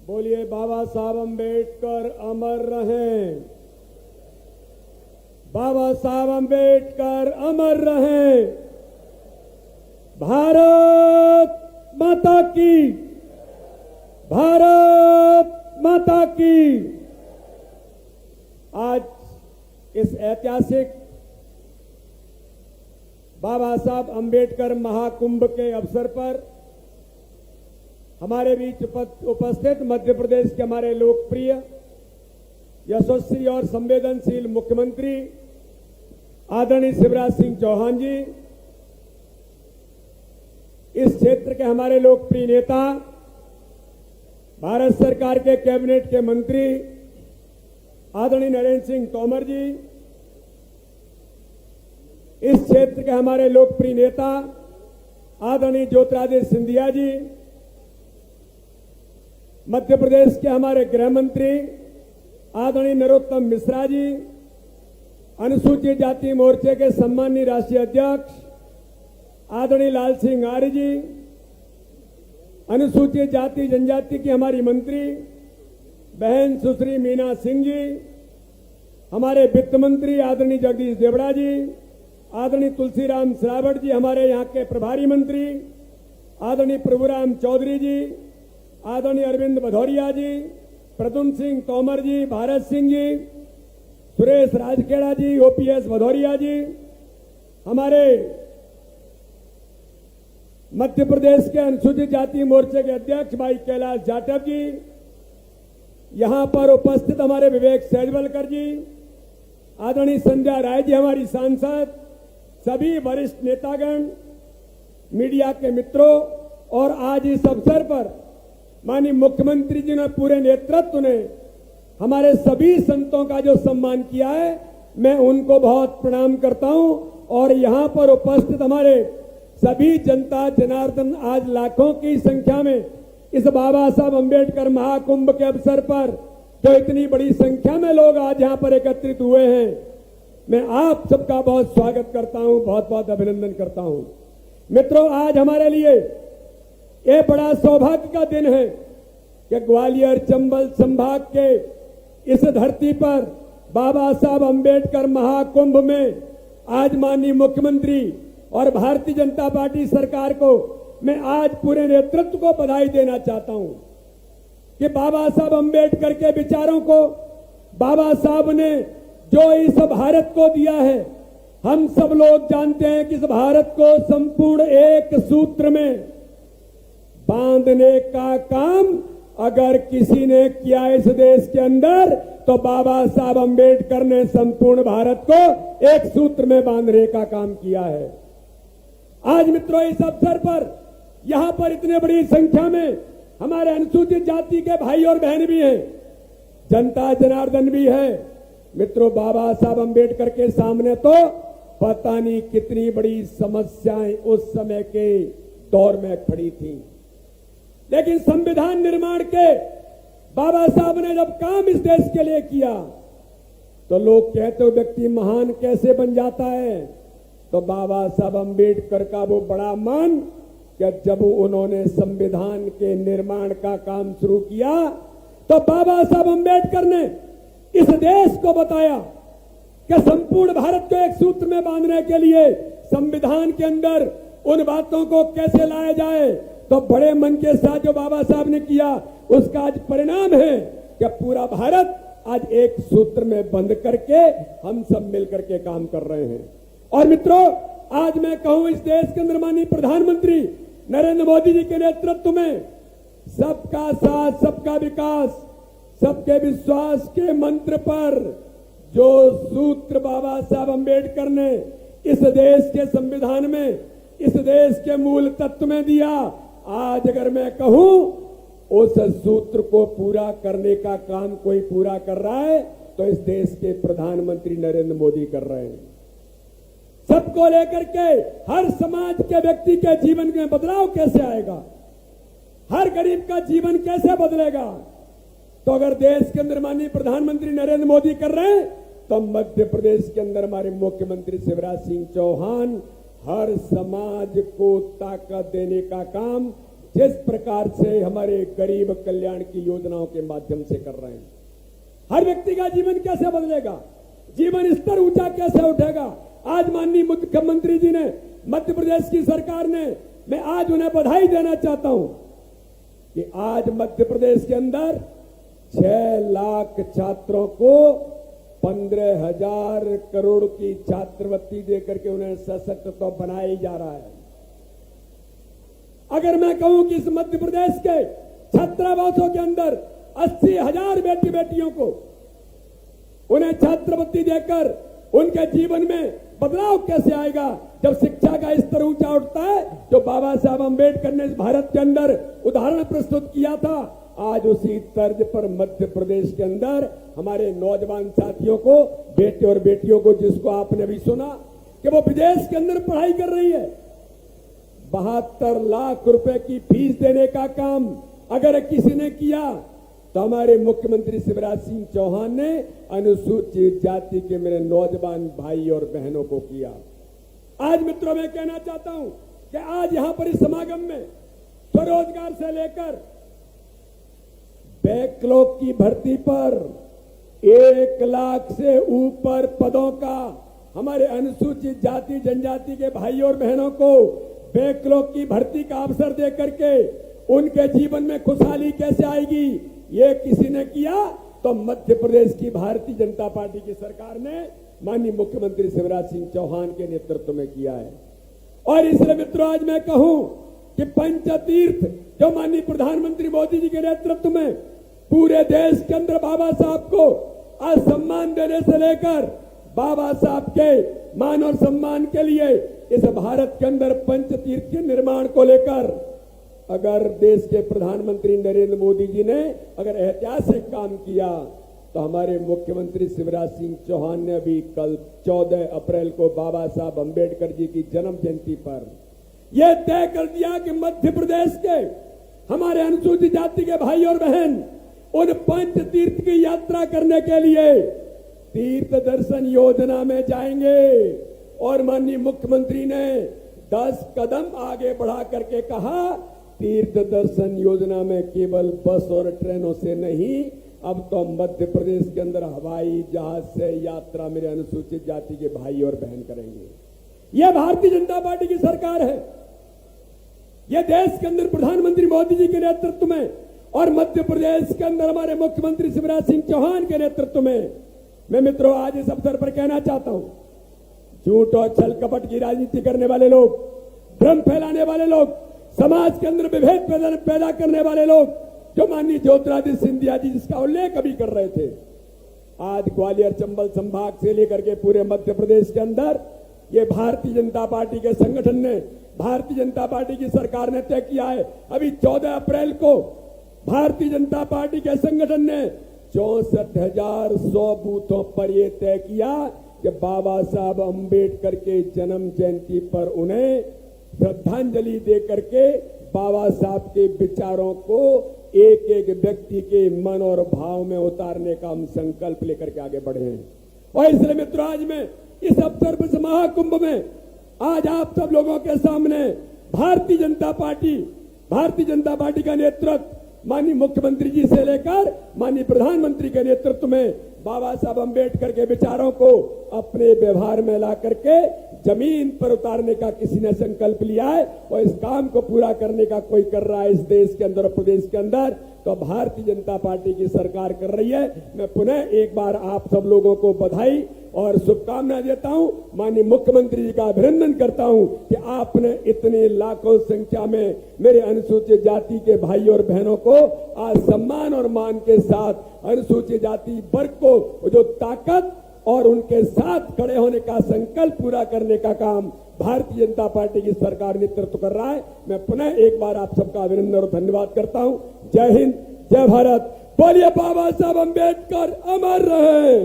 बोलिए बाबा साहब अम्बेडकर अमर रहें। बाबा साहब अम्बेडकर अमर रहें। भारत माता की, भारत माता की। आज इस ऐतिहासिक बाबा साहब अम्बेडकर महाकुंभ के अवसर पर हमारे बीच उपस्थित मध्य प्रदेश के हमारे लोकप्रिय, यशस्वी और संवेदनशील मुख्यमंत्री आदरणीय शिवराज सिंह चौहान जी, इस क्षेत्र के हमारे लोकप्रिय नेता, भारत सरकार के कैबिनेट के मंत्री आदरणीय नरेंद्र सिंह तोमर जी, इस क्षेत्र के हमारे लोकप्रिय नेता आदरणीय ज्योतिरादित्य सिंधिया जी, मध्य प्रदेश के हमारे गृह मंत्री आदरणीय नरोत्तम मिश्रा जी, अनुसूचित जाति मोर्चे के सम्माननीय राष्ट्रीय अध्यक्ष आदरणीय लाल सिंह आर्य जी, अनुसूचित जाति जनजाति की हमारी मंत्री बहन सुश्री मीना सिंह जी, हमारे वित्त मंत्री आदरणीय जगदीश देवड़ा जी, आदरणीय तुलसीराम सिलावट जी, हमारे यहाँ के प्रभारी मंत्री आदरणीय प्रभुराम चौधरी जी, आदरणीय अरविंद भदौरिया जी, प्रद्युम्न सिंह तोमर जी, भारत सिंह जी, सुरेश राजखेड़ा जी, ओपीएस भदौरिया जी, हमारे मध्य प्रदेश के अनुसूचित जाति मोर्चे के अध्यक्ष भाई कैलाश जाटव जी, यहां पर उपस्थित हमारे विवेक सहजवलकर जी, आदरणीय संध्या राय जी, हमारी सांसद, सभी वरिष्ठ नेतागण, मीडिया के मित्रों, और आज इस अवसर पर माननीय मुख्यमंत्री जी ने पूरे नेतृत्व ने हमारे सभी संतों का जो सम्मान किया है, मैं उनको बहुत प्रणाम करता हूं। और यहां पर उपस्थित हमारे सभी जनता जनार्दन, आज लाखों की संख्या में इस बाबा साहब अम्बेडकर महाकुंभ के अवसर पर जो इतनी बड़ी संख्या में लोग आज यहां पर एकत्रित हुए हैं, मैं आप सबका बहुत स्वागत करता हूं, बहुत बहुत अभिनंदन करता हूं। मित्रों, आज हमारे लिए ये बड़ा सौभाग्य का दिन है कि ग्वालियर चंबल संभाग के इस धरती पर बाबा साहब अम्बेडकर महाकुंभ में आज माननीय मुख्यमंत्री और भारतीय जनता पार्टी सरकार को मैं आज पूरे नेतृत्व को बधाई देना चाहता हूं कि बाबा साहब अम्बेडकर के विचारों को बाबा साहब ने जो इस भारत को दिया है, हम सब लोग जानते हैं कि इस भारत को संपूर्ण एक सूत्र में बांधने का काम अगर किसी ने किया इस देश के अंदर, तो बाबा साहब अम्बेडकर ने संपूर्ण भारत को एक सूत्र में बांधने का काम किया है। आज मित्रों, इस अवसर पर यहां पर इतने बड़ी संख्या में हमारे अनुसूचित जाति के भाई और बहन भी हैं, जनता जनार्दन भी है। मित्रों, बाबा साहब अम्बेडकर के सामने तो पता नहीं कितनी बड़ी समस्याएं उस समय के दौर में खड़ी थी, लेकिन संविधान निर्माण के बाबा साहब ने जब काम इस देश के लिए किया, तो लोग कहते हो व्यक्ति महान कैसे बन जाता है, तो बाबा साहब अम्बेडकर का वो बड़ा मन कि जब उन्होंने संविधान के निर्माण का काम शुरू किया, तो बाबा साहब अम्बेडकर ने इस देश को बताया कि संपूर्ण भारत को एक सूत्र में बांधने के लिए संविधान के अंदर उन बातों को कैसे लाया जाए। तो बड़े मन के साथ जो बाबा साहब ने किया, उसका आज परिणाम है कि पूरा भारत आज एक सूत्र में बंध करके हम सब मिलकर के काम कर रहे हैं। और मित्रों, आज मैं कहूं, इस देश के अंदर माननीय प्रधानमंत्री नरेंद्र मोदी जी के नेतृत्व में सबका साथ, सबका विकास, सबके विश्वास के मंत्र पर जो सूत्र बाबा साहब अम्बेडकर ने इस देश के संविधान में, इस देश के मूल तत्व में दिया, आज अगर मैं कहूं उस सूत्र को पूरा करने का काम कोई पूरा कर रहा है, तो इस देश के प्रधानमंत्री नरेंद्र मोदी कर रहे हैं। सबको लेकर के हर समाज के व्यक्ति के जीवन में बदलाव कैसे आएगा, हर गरीब का जीवन कैसे बदलेगा, तो अगर देश के अंदर माननीय प्रधानमंत्री नरेंद्र मोदी कर रहे हैं, तो मध्य प्रदेश के अंदर हमारे मुख्यमंत्री शिवराज सिंह चौहान हर समाज को ताकत देने का काम जिस प्रकार से हमारे गरीब कल्याण की योजनाओं के माध्यम से कर रहे हैं, हर व्यक्ति का जीवन कैसे बदलेगा, जीवन स्तर ऊंचा कैसे उठेगा। आज माननीय मुख्यमंत्री जी ने, मध्य प्रदेश की सरकार ने, मैं आज उन्हें बधाई देना चाहता हूं कि आज मध्य प्रदेश के अंदर 6 लाख छात्रों को 15,000 करोड़ की छात्रवृत्ति देकर के उन्हें सशक्त तो बनाया ही जा रहा है। अगर मैं कहूं कि इस मध्य प्रदेश के छात्रावासों के अंदर 80,000 बेटी बेटियों को उन्हें छात्रवृत्ति देकर उनके जीवन में बदलाव कैसे आएगा, जब शिक्षा का स्तर ऊंचा उठता है। जो बाबा साहब अंबेडकर ने भारत के अंदर उदाहरण प्रस्तुत किया था, आज उसी तर्ज पर मध्य प्रदेश के अंदर हमारे नौजवान साथियों को, बेटे और बेटियों को, जिसको आपने भी सुना कि वो विदेश के अंदर पढ़ाई कर रही है, 72 लाख रुपए की फीस देने का काम अगर किसी ने किया तो हमारे मुख्यमंत्री शिवराज सिंह चौहान ने अनुसूचित जाति के मेरे नौजवान भाई और बहनों को किया। आज मित्रों मैं कहना चाहता हूं कि आज यहां पर इस समागम में स्वरोजगार से लेकर बैकलॉग की भर्ती पर 1 लाख से ऊपर पदों का हमारे अनुसूचित जाति जनजाति के भाई और बहनों को बैकलॉग की भर्ती का अवसर देकर के उनके जीवन में खुशहाली कैसे आएगी, ये किसी ने किया तो मध्य प्रदेश की भारतीय जनता पार्टी की सरकार ने माननीय मुख्यमंत्री शिवराज सिंह चौहान के नेतृत्व में किया है। और इसलिए मित्रों आज मैं कहूं कि पंचतीर्थ जो माननीय प्रधानमंत्री मोदी जी के नेतृत्व में पूरे देश के अंदर बाबा साहब को आज सम्मान देने से लेकर बाबा साहब के मान और सम्मान के लिए इस भारत के अंदर पंचतीर्थ के निर्माण को लेकर अगर देश के प्रधानमंत्री नरेंद्र मोदी जी ने अगर ऐतिहासिक काम किया तो हमारे मुख्यमंत्री शिवराज सिंह चौहान ने अभी कल 14 अप्रैल को बाबा साहब अंबेडकर जी की जन्म जयंती पर यह तय कर दिया कि मध्य प्रदेश के हमारे अनुसूचित जाति के भाई और बहन उन पंच तीर्थ की यात्रा करने के लिए तीर्थ दर्शन योजना में जाएंगे। और माननीय मुख्यमंत्री ने 10 कदम आगे बढ़ा करके कहा, तीर्थ दर्शन योजना में केवल बस और ट्रेनों से नहीं, अब तो मध्य प्रदेश के अंदर हवाई जहाज से यात्रा मेरे अनुसूचित जाति के भाई और बहन करेंगे। यह भारतीय जनता पार्टी की सरकार है। यह देश के अंदर प्रधानमंत्री मोदी जी के नेतृत्व में और मध्य प्रदेश के अंदर हमारे मुख्यमंत्री शिवराज सिंह चौहान के नेतृत्व में मैं मित्रों आज इस अवसर पर कहना चाहता हूं, झूठ और छल कपट की राजनीति करने वाले लोग, भ्रम फैलाने वाले लोग, समाज के अंदर विभेद पैदा करने वाले लोग, जो माननीय ज्योतिरादित्य सिंधिया जी जिसका उल्लेख अभी कर रहे थे, आज ग्वालियर चंबल संभाग से लेकर के पूरे मध्य प्रदेश के अंदर ये भारतीय जनता पार्टी के संगठन ने, भारतीय जनता पार्टी की सरकार ने तय किया है। अभी 14 अप्रैल को भारतीय जनता पार्टी के संगठन ने 64,100 बूथों पर यह तय किया कि बाबा साहब अंबेडकर के जन्म जयंती पर उन्हें श्रद्धांजलि देकर के बाबा साहब के विचारों को एक एक व्यक्ति के मन और भाव में उतारने का हम संकल्प लेकर के आगे बढ़े हैं। और इसलिए मित्रों आज मैं इस अवसर पर महाकुंभ में आज आप सब लोगों के सामने भारतीय जनता पार्टी का नेतृत्व माननीय मुख्यमंत्री जी से लेकर माननीय प्रधानमंत्री के नेतृत्व में बाबा साहब अंबेडकर के विचारों को अपने व्यवहार में ला करके जमीन पर उतारने का किसी ने संकल्प लिया है और इस काम को पूरा करने का कोई कर रहा है इस देश के अंदर और प्रदेश के अंदर, तो भारतीय जनता पार्टी की सरकार कर रही है। मैं पुनः एक बार आप सब लोगों को बधाई और शुभकामनाएं देता हूं, माननीय मुख्यमंत्री जी का अभिनंदन करता हूं कि आपने इतनी लाखों संख्या में मेरे अनुसूचित जाति के भाई और बहनों को आज सम्मान और मान के साथ अनुसूचित जाति वर्ग को जो ताकत और उनके साथ खड़े होने का संकल्प पूरा करने का काम भारतीय जनता पार्टी की सरकार नेतृत्व कर रहा है। मैं पुनः एक बार आप सबका अभिनंदन और धन्यवाद करता हूं। जय हिंद, जय भारत, बोलिए बाबा साहब अंबेडकर अमर रहे।